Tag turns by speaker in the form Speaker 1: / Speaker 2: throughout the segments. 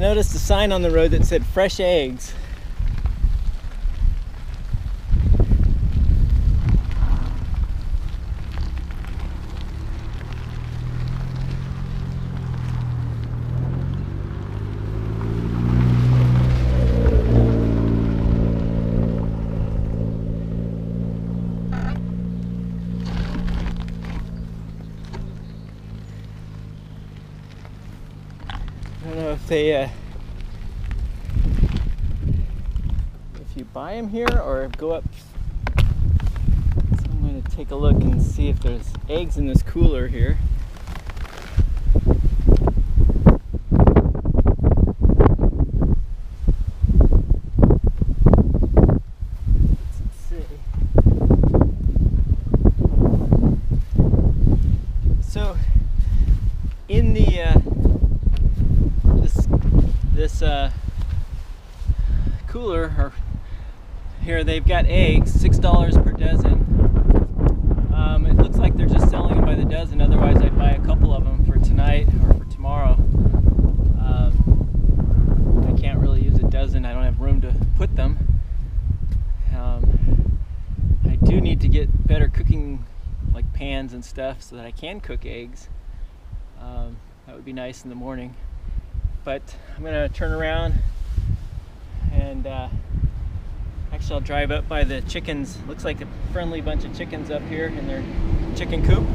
Speaker 1: noticed a sign on the road that said fresh eggs. I don't know if they, if you buy them here or go up. So I'm going to take a look and see if there's eggs in this cooler here. Let's see. So in the this cooler or here, they've got eggs, $6 per dozen. It looks like they're just selling them by the dozen. Otherwise, I'd buy a couple of them for tonight or for tomorrow. I can't really use a dozen. I don't have room to put them. I do need to get better cooking, like pans and stuff, so that I can cook eggs. That would be nice in the morning. But I'm gonna turn around and actually I'll drive up by the chickens. Looks like a friendly bunch of chickens up here in their chicken coop.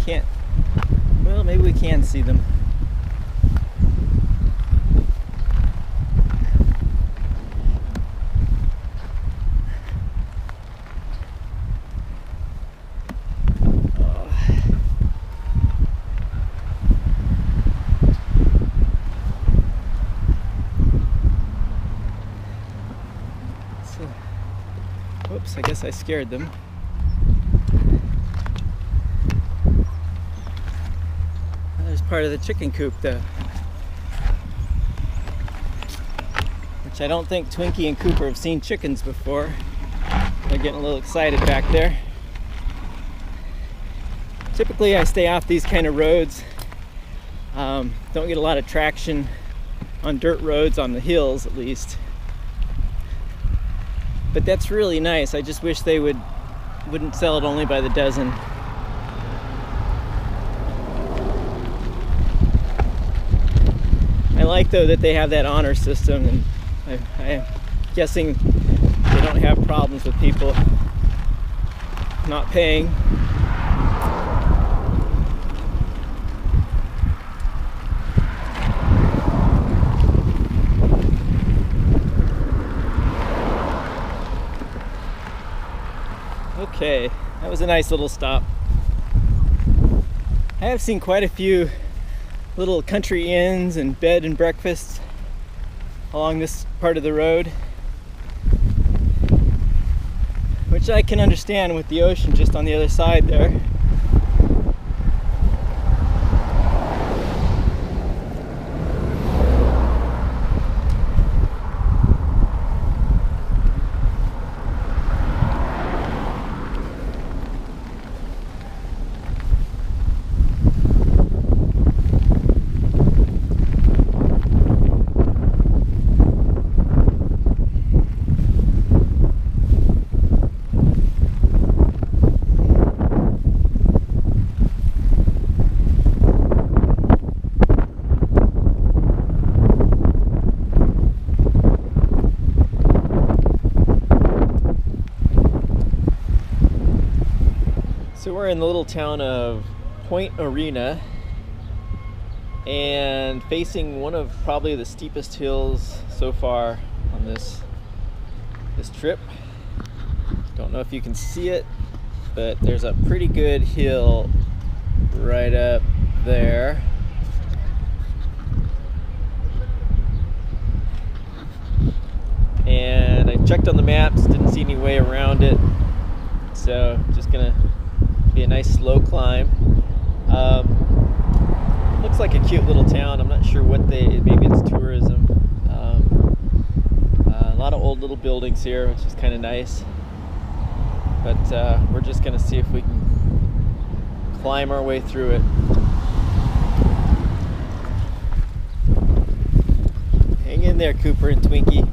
Speaker 1: Can't, well, maybe we can see them. So, whoops, I guess I scared them. Part of the chicken coop though, which I don't think Twinkie and Cooper have seen chickens before. They're getting a little excited back there. Typically I stay off these kind of roads. Don't get a lot of traction on dirt roads, on the hills at least, but that's really nice. I just wish they wouldn't sell it only by the dozen. I like though that they have that honor system, and I'm guessing they don't have problems with people not paying. Okay, that was a nice little stop. I have seen quite a few little country inns and bed and breakfasts along this part of the road, which I can understand with the ocean just on the other side there. So we're in the little town of Point Arena and facing one of probably the steepest hills so far on this trip. Don't know if you can see it, but there's a pretty good hill right up there. And I checked on the maps, didn't see any way around it, so just gonna be a nice slow climb. Looks like a cute little town. I'm not sure what maybe it's tourism. A lot of old little buildings here, which is kind of nice. But we're just gonna see if we can climb our way through it. Hang in there, Cooper and Twinkie.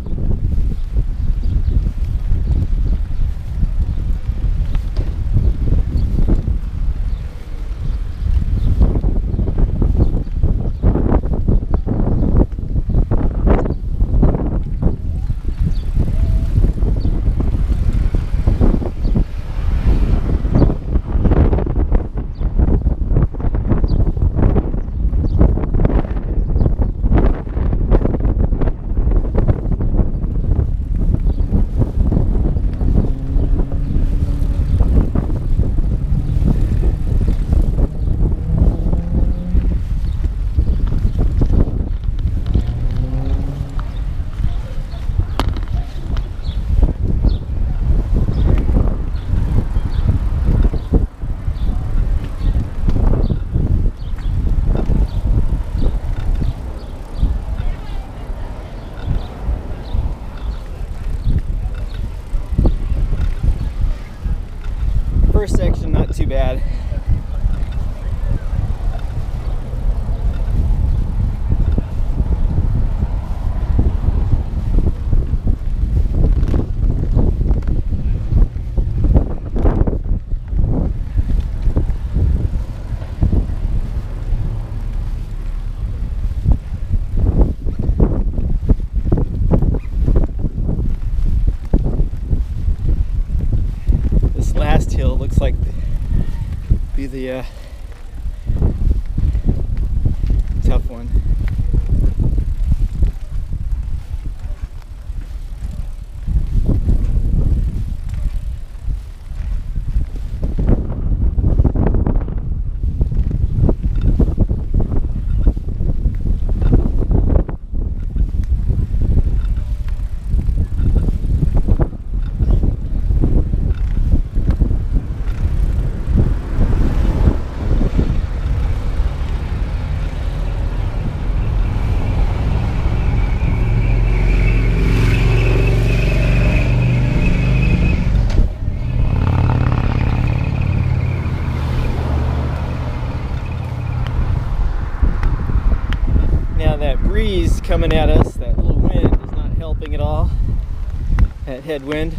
Speaker 1: First section, not too bad. Last hill looks like be the tough one. That breeze coming at us, that little wind is not helping at all, that headwind.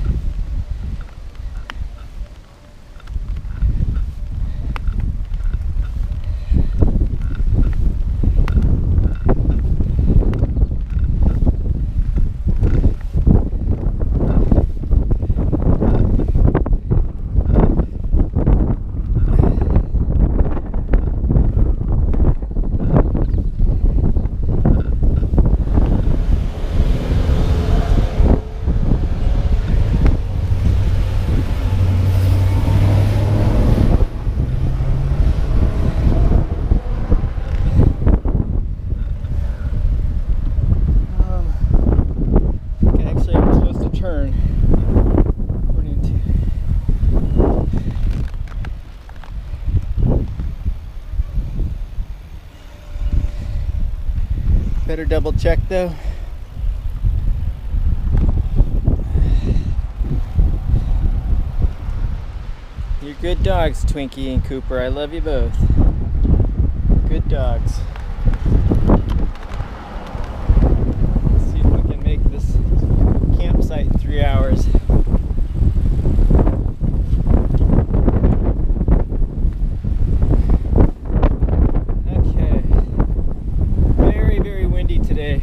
Speaker 1: Better double check though. You're good dogs, Twinkie and Cooper. I love you both. Good dogs. Let's see if we can make this campsite in 3 hours. Okay. Very, very windy today.